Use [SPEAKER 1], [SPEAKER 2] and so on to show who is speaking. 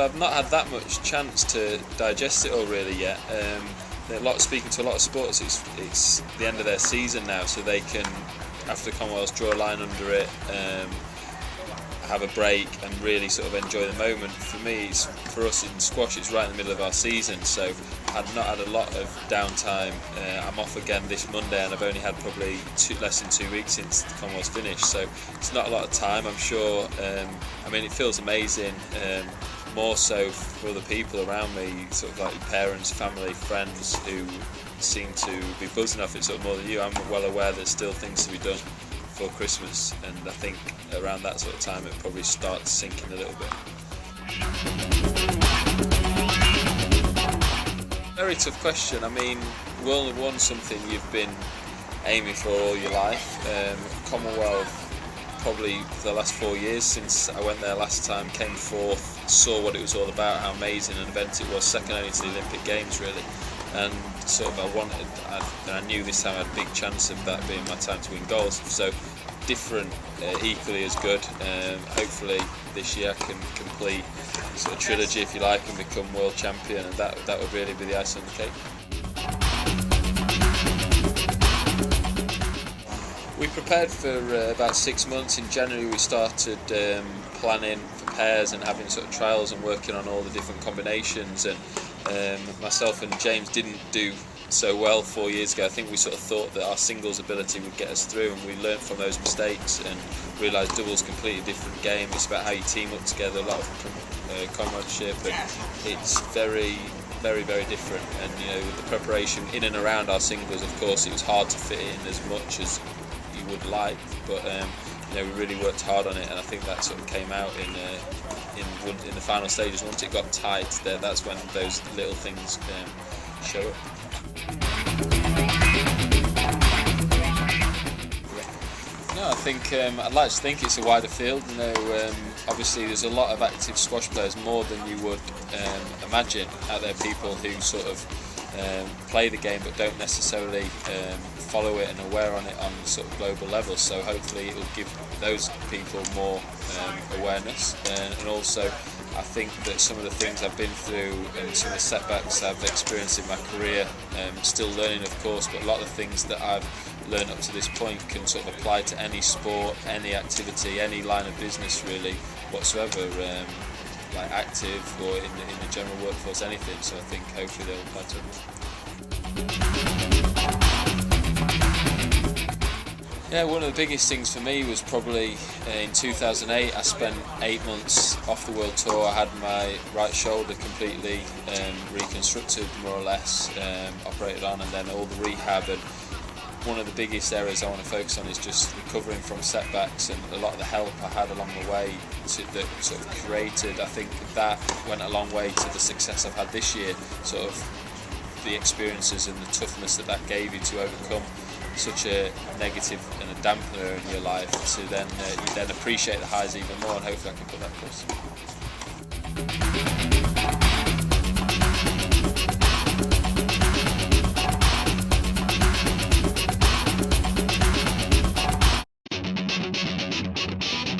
[SPEAKER 1] I've not had that much chance to digest it all really yet. Speaking to a lot of sports, it's the end of their season now, so they can, after Commonwealth, draw a line under it, have a break and really sort of enjoy the moment. For us in squash, it's right in the middle of our season, so I've not had a lot of downtime. I'm off again this Monday, and I've only had probably less than 2 weeks since the Commonwealth's finished, so it's not a lot of time, I'm sure. It feels amazing, more so for the people around me, sort of like parents, family, friends who seem to be buzzing off it sort of more than you. I'm well aware there's still things to be done for Christmas, and I think around that sort of time it probably starts sinking a little bit. Very tough question. World of One, something you've been aiming for all your life. Commonwealth, probably for the last 4 years since I went there last time, came forth, saw what it was all about, how amazing an event it was, second only to the Olympic Games really, and sort of I knew this time I had a big chance of that being my time to win gold. So different, equally as good. Hopefully this year I can complete sort of trilogy, if you like, and become world champion, and that would really be the icing on the cake. We prepared for about 6 months. In January we started planning for pairs and having sort of trials and working on all the different combinations, and myself and James didn't do so well 4 years ago. I think we sort of thought that our singles ability would get us through, and we learned from those mistakes and realised double's a completely different game. It's about how you team up together, a lot of comradeship, and it's very, very, very different. And with the preparation in and around our singles, of course, it was hard to fit in as much as you would like, but we really worked hard on it, and I think that sort of came out in the final stages. Once it got tight, that's when those little things show up. No, I think I'd like to think it's a wider field. Obviously there's a lot of active squash players, more than you would imagine out there, people who sort of play the game but don't necessarily follow it and aware on it on sort of global level. So hopefully it will give those people more awareness, and also I think that some of the things I've been through and some of the setbacks I've experienced in my career, still learning of course, but a lot of the things that I've learned up to this point can sort of apply to any sport, any activity, any line of business really whatsoever, like active or in the general workforce, anything. So I think hopefully they'll apply to everyone. Yeah, one of the biggest things for me was probably in 2008. I spent 8 months off the world tour. I had my right shoulder completely reconstructed, more or less, operated on, and then all the rehab. And one of the biggest areas I want to focus on is just recovering from setbacks, and a lot of the help I had along the way that sort of created. I think that went a long way to the success I've had this year. Sort of the experiences and the toughness that gave you to overcome such a negative and a dampener in your life, to then you then appreciate the highs even more, and hopefully I can put that across.